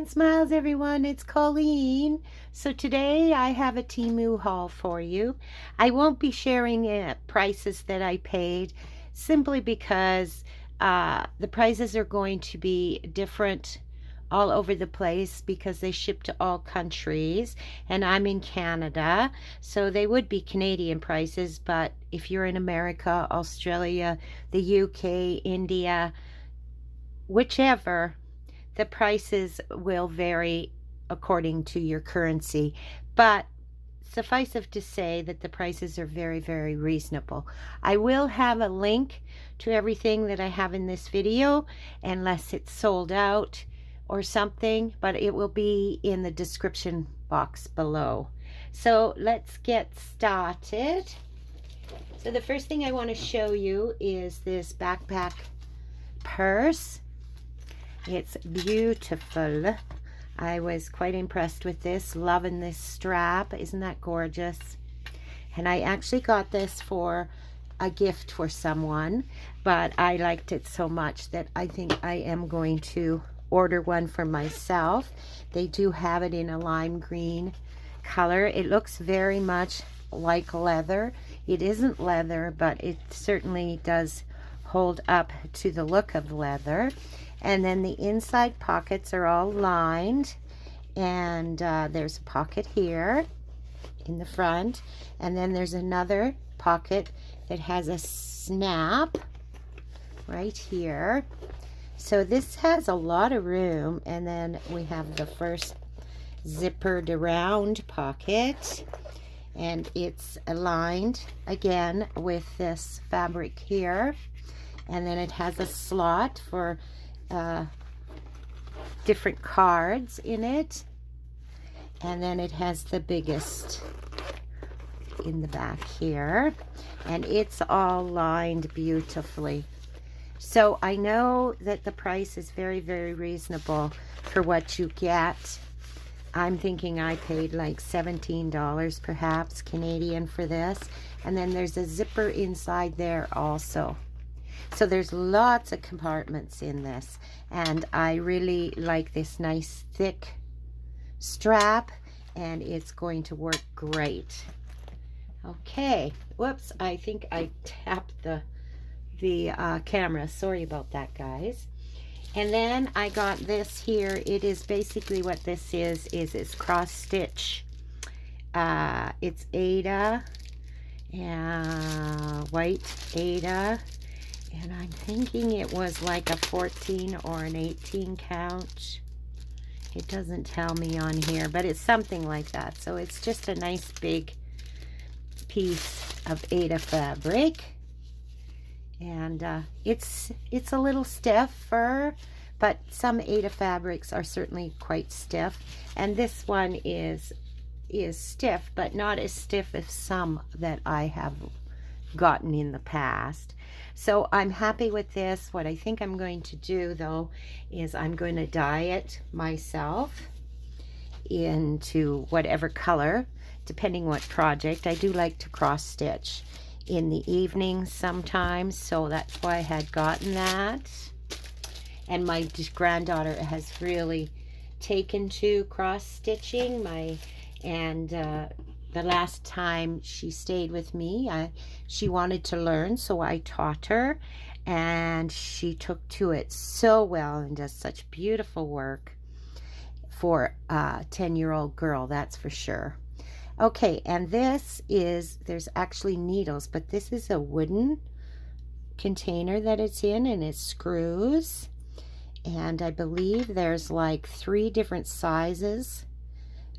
and smiles, everyone. It's Colleen. So today I have a Temu haul for you. I won't be sharing prices that I paid simply because the prices are going to be different all over the place because they ship to all countries, and I'm in Canada, so they would be Canadian prices. But if you're in America, Australia, the UK, India, whichever, the prices will vary according to your currency, but suffice it to say that the prices are very, very reasonable. I will have a link to everything that I have in this video, unless it's sold out or something, but it will be in the description box below. So let's get started. So the first thing I want to show you is this backpack purse. It's beautiful. I was quite impressed with this, loving this strap. Isn't that gorgeous? And I actually got this for a gift for someone, but I liked it so much that I think I am going to order one for myself. They do have it in a lime green color. It looks very much like leather. It isn't leather, but it certainly does hold up to the look of leather. And then the inside pockets are all lined, and there's a pocket here in the front, and then there's another pocket that has a snap right here. So this has a lot of room. And then we have the first zippered around pocket, and it's aligned again with this fabric here, and then it has a slot for different cards in it, and then it has the biggest in the back here, and it's all lined beautifully. So I know that the price is very, very reasonable for what you get. I'm thinking I paid like $17 perhaps Canadian for this, and then there's a zipper inside there also. So there's lots of compartments in this, and I really like this nice thick strap, and it's going to work great. Okay, whoops, I think I tapped the camera. Sorry about that, guys. And then I got this here. It is basically what this is it's cross stitch. It's Aida, white Aida. And I'm thinking it was like a 14 or an 18 count. It doesn't tell me on here, but it's something like that. So it's just a nice big piece of Aida fabric. And it's a little stiff fur, but some Aida fabrics are certainly quite stiff. And this one is stiff, but not as stiff as some that I have gotten in the past. So I'm happy with this. What I think I'm going to do though is I'm going to dye it myself into whatever color, depending what project. I do like to cross stitch in the evening sometimes, so that's why I had gotten that. And my granddaughter has really taken to cross stitching. The last time she stayed with me, she wanted to learn, so I taught her, and she took to it so well and does such beautiful work for a 10-year-old girl, that's for sure. Okay, and there's actually needles, but this is a wooden container that it's in, and it screws, and I believe there's like 3 different sizes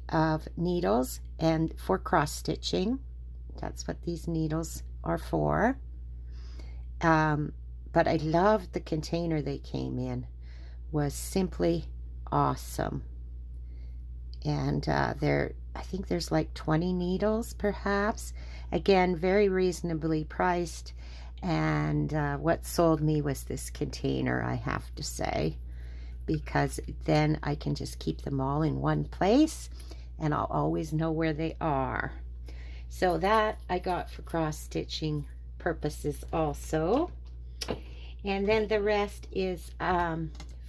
of needles, and for cross stitching, that's what these needles are for. But I loved the container they came in, was simply awesome. And I think there's like 20 needles perhaps. Again, very reasonably priced, and what sold me was this container, I have to say, because then I can just keep them all in one place and I'll always know where they are. So that I got for cross stitching purposes also. And then the rest is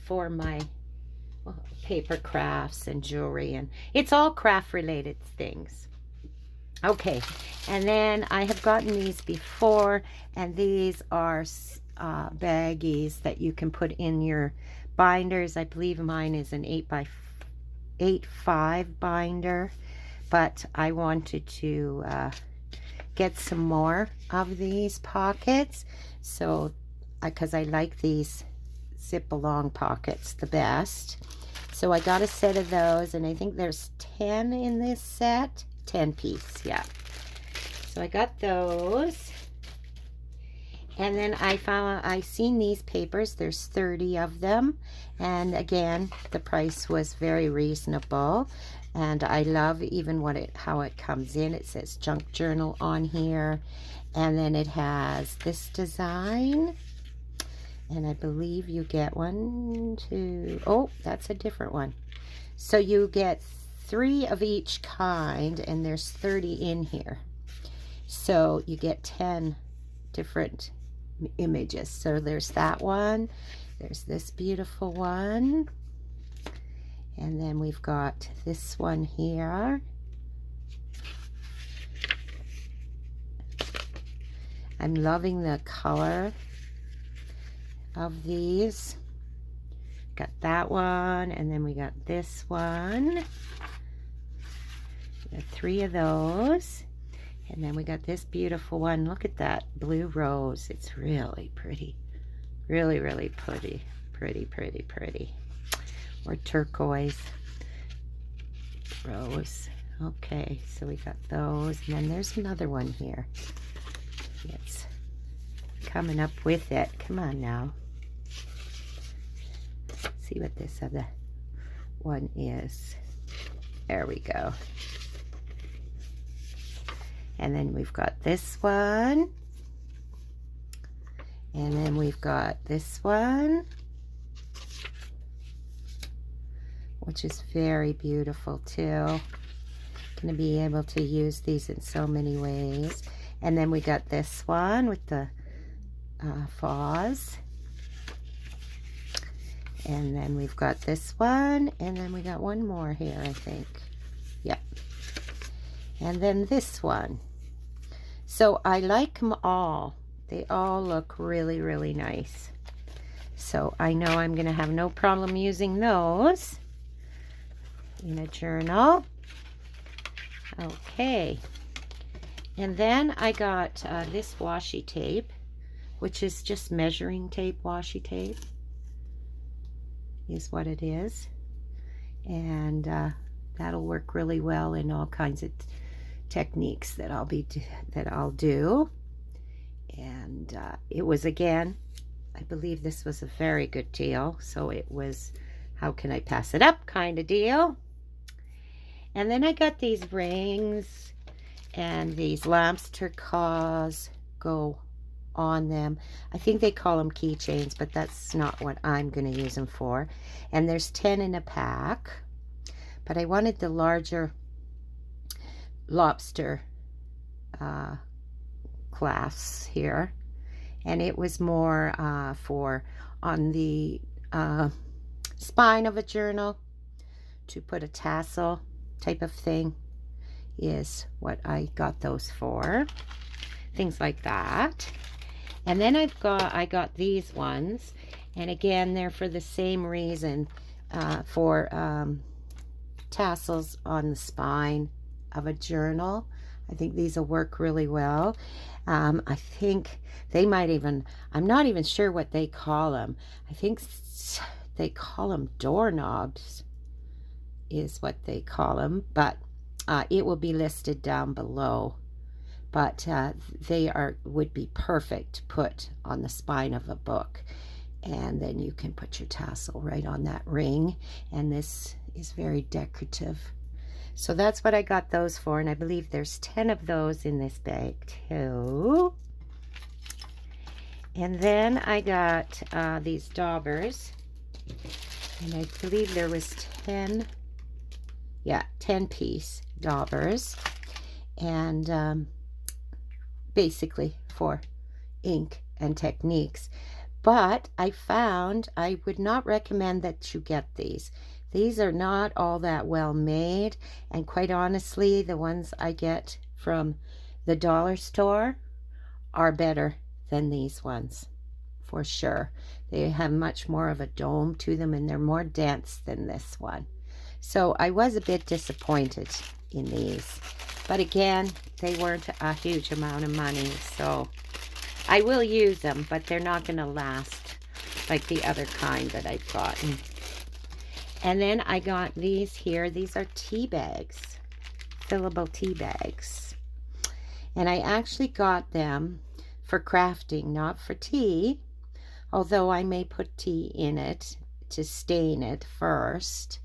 for my paper crafts and jewelry, and it's all craft related things. Okay, and then I have gotten these before, and these are baggies that you can put in your binders. I believe mine is an 8x5 binder, but I wanted to get some more of these pockets, so because I like these zip along pockets the best. So I got a set of those, and I think there's 10 in this set. 10 piece, yeah. So I got those. And then I seen these papers. There's 30 of them. And again, the price was very reasonable. And I love even how it comes in. It says junk journal on here. And then it has this design. And I believe you get 1, 2, oh, that's a different one. So you get 3 of each kind, and there's 30 in here. So you get 10 different images. So there's that one. There's this beautiful one. And then we've got this one here. I'm loving the color of these. Got that one, and then we got this one. We got 3 of those, and then we got this beautiful one. Look at that blue rose. It's really pretty, really, really pretty, pretty, pretty, pretty. Or turquoise rose. Okay, so we got those, and then there's another one here. It's coming up with it. Come on now. See what this other one is. There we go. And then we've got this one. And then we've got this one, which is very beautiful too. Going to be able to use these in so many ways. And then we got this one with the vase. And then we've got this one, and then we got one more here, I think. Yep. And then this one. So I like them all. They all look really, really nice. So I know I'm going to have no problem using those in a journal. Okay. And then I got this washi tape, which is just measuring tape, washi tape. Is what it is, and that'll work really well in all kinds of techniques that I'll do. And it was, again, I believe this was a very good deal, so it was, how can I pass it up kind of deal. And then I got these rings, and these lamps turquoise go on them. I think they call them keychains, but that's not what I'm going to use them for. And there's 10 in a pack, but I wanted the larger lobster clasps here, and it was more for on the spine of a journal to put a tassel type of thing is what I got those for. Things like that. And then I got these ones, and again, they're for the same reason, for tassels on the spine of a journal. I think these will work really well. I think they might even, I'm not even sure what they call them. I think they call them doorknobs is what they call them, but it will be listed down below. But they would be perfect to put on the spine of a book, and then you can put your tassel right on that ring, and this is very decorative. So that's what I got those for, and I believe there's 10 of those in this bag too. And then I got these daubers, and I believe there was 10 piece daubers, and basically for ink and techniques. But I found I would not recommend that you get these. These are not all that well made, and quite honestly, the ones I get from the dollar store are better than these ones, for sure. They have much more of a dome to them, and they're more dense than this one. So I was a bit disappointed in these. But again, they weren't a huge amount of money, so I will use them, but they're not going to last like the other kind that I've gotten. And then I got these here. These are tea bags, fillable tea bags. And I actually got them for crafting, not for tea, although I may put tea in it to stain it first.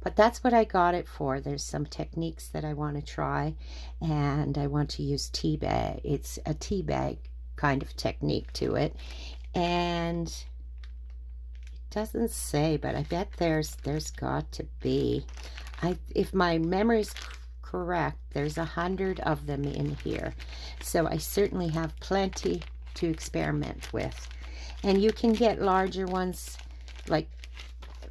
But that's what I got it for. There's some techniques that I want to try, and I want to use tea bag. It's a tea bag kind of technique to it. And it doesn't say, but I bet there's got to be. If my memory's correct, there's 100 of them in here. So I certainly have plenty to experiment with. And you can get larger ones, like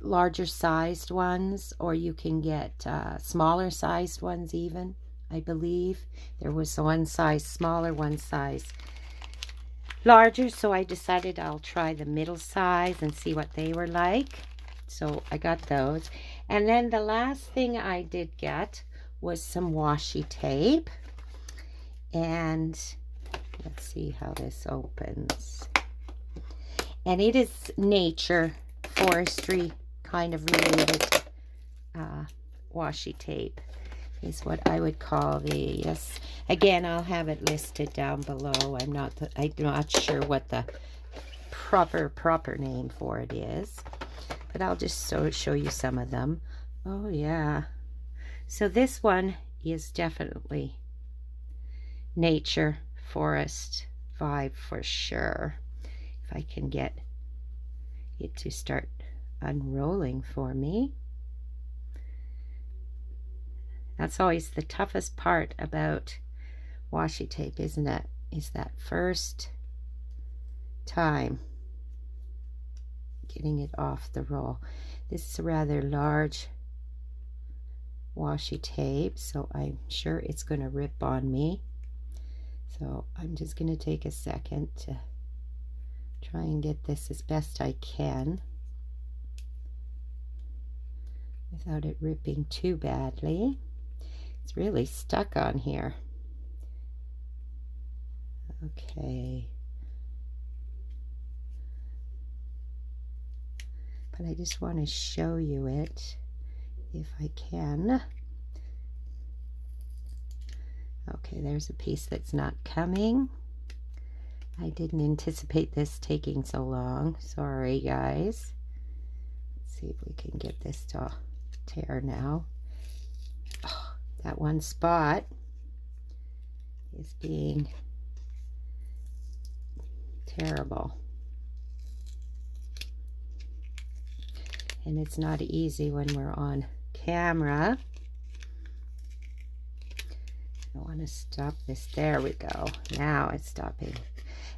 larger sized ones, or you can get smaller sized ones even. I believe there was one size smaller, one size larger, so I decided I'll try the middle size and see what they were like. So I got those. And then the last thing I did get was some washi tape. And let's see how this opens. And it is nature, forestry kind of related washi tape is what I would call these. Again, I'll have it listed down below. I'm not sure what the proper name for it is, but I'll just show you some of them. Oh yeah, so this one is definitely nature forest vibe for sure. If I can get it to start unrolling for me. That's always the toughest part about washi tape, isn't it? Is that first time getting it off the roll. This is a rather large washi tape, so I'm sure it's going to rip on me. So I'm just going to take a second to try and get this as best I can without it ripping too badly. It's really stuck on here. Okay. But I just want to show you it if I can. Okay, there's a piece that's not coming. I didn't anticipate this taking so long. Sorry, guys. Let's see if we can get this to tear now. Oh, that one spot is being terrible. And it's not easy when we're on camera. I want to stop this. There we go. Now it's stopping.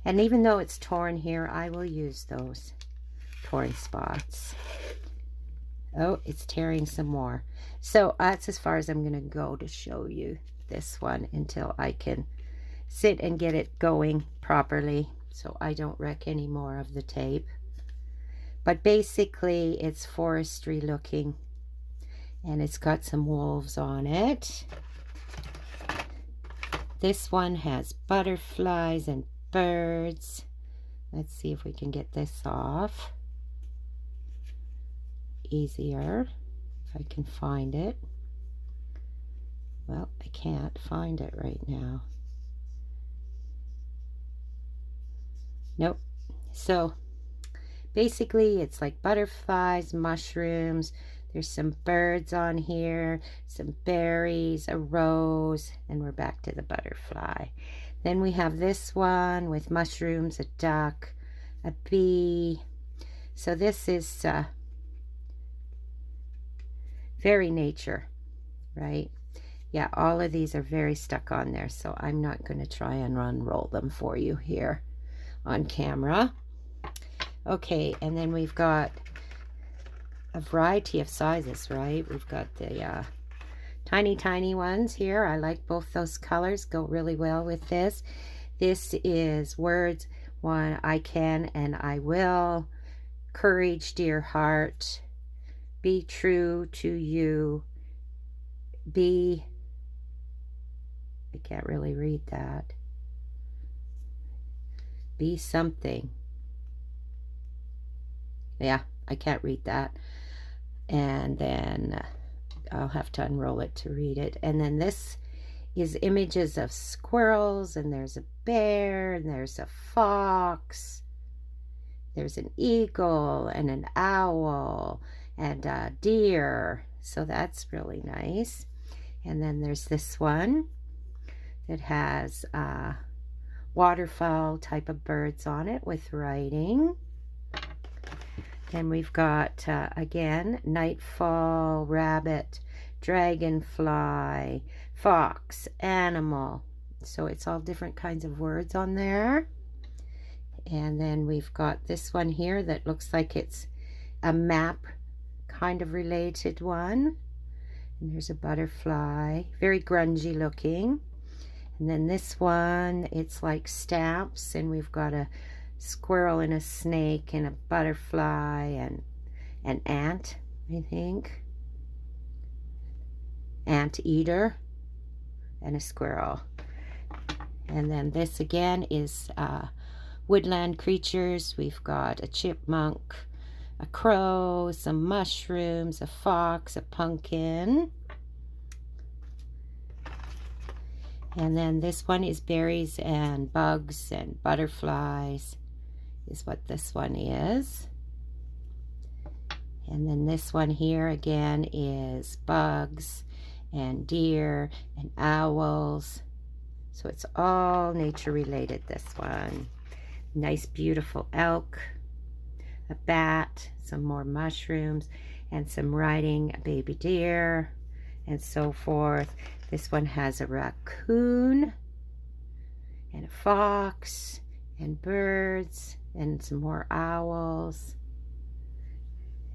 And even though it's torn here, I will use those torn spots. Oh, it's tearing some more. So that's as far as I'm going to go to show you this one until I can sit and get it going properly so I don't wreck any more of the tape. But basically it's forestry looking, and it's got some wolves on it. This one has butterflies and birds. Let's see if we can get this off easier, if I can find it. Well, I can't find it right now. Nope. So basically it's like butterflies, mushrooms, there's some birds on here, some berries, a rose, and we're back to the butterfly. Then we have this one with mushrooms, a duck, a bee. So this is very nature, right? Yeah, all of these are very stuck on there, so I'm not going to try and unroll them for you here on camera. Okay, and then we've got a variety of sizes, right? We've got the tiny ones here. I like both those colors, go really well with this. This is words, one, I can and I will. Courage, dear heart. Be true to you. Be, I can't really read that. Be something. Yeah, I can't read that. And then I'll have to unroll it to read it. And then this is images of squirrels, and there's a bear, and there's a fox, there's an eagle, and an owl, and a deer. So that's really nice. And then there's this one that has waterfowl type of birds on it with writing. Then we've got, again, nightfall, rabbit, dragonfly, fox, animal. So it's all different kinds of words on there. And then we've got this one here that looks like it's a map kind of related one. And there's a butterfly, very grungy looking. And then this one, it's like stamps, and we've got a squirrel and a snake and a butterfly and an ant, I think. Ant eater and a squirrel. And then this again is woodland creatures. We've got a chipmunk, a crow, some mushrooms, a fox, a pumpkin. And then this one is berries and bugs and butterflies is what this one is. And then this one here again is bugs and deer and owls. So it's all nature related, this one. Nice beautiful elk, a bat, some more mushrooms, and some writing, a baby deer, and so forth. This one has a raccoon and a fox and birds and some more owls.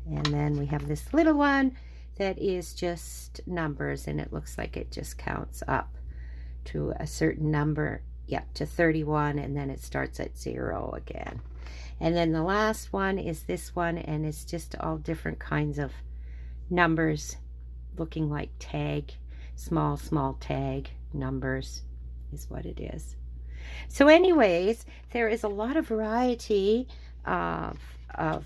And then we have this little one that is just numbers, and it looks like it just counts up to a certain number, to 31, and then it starts at 0 again. And then the last one is this one, and it's just all different kinds of numbers looking like tag, small tag numbers is what it is. So anyways, there is a lot of variety of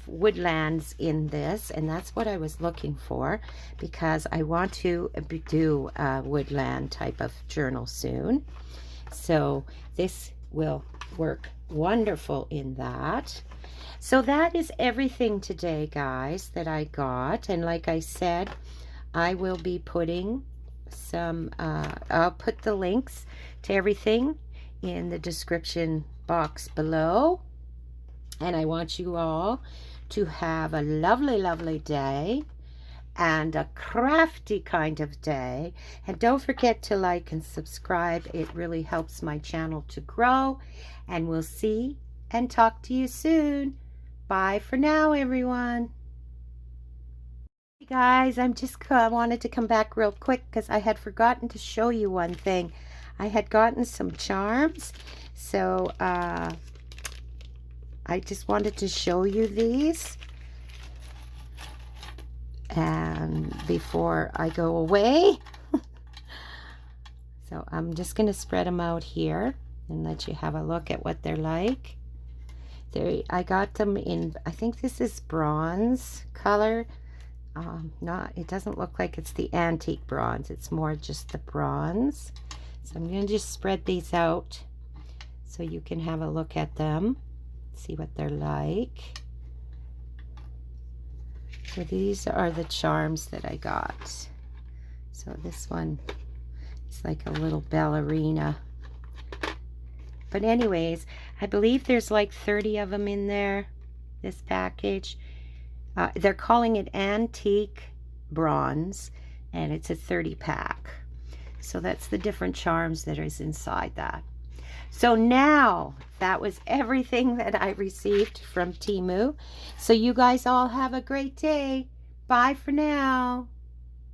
woodlands in this, and that's what I was looking for, because I want to do a woodland type of journal soon. So this will work wonderful in that. So that is everything today, guys, that I got. And like I said, I will be putting some, I'll put the links to everything in the description box below. And I want you all to have a lovely day and a crafty kind of day. And don't forget to like and subscribe. It really helps my channel to grow. And we'll see and talk to you soon. Bye for now, everyone. Hey guys, I wanted to come back real quick because I had forgotten to show you one thing. I had gotten some charms, so I just wanted to show you these. And before I go away, so I'm just going to spread them out here and let you have a look at what they're like. I got them in, I think this is bronze color. It doesn't look like it's the antique bronze, it's more just the bronze. So I'm going to just spread these out so you can have a look at them, see what they're like. So these are the charms that I got. So this one is like a little ballerina. But anyways, I believe there's like 30 of them in there, this package. They're calling it antique bronze, and it's a 30 pack. So that's the different charms that is inside that. So now that was everything that I received from Temu. So you guys all have a great day. Bye for now.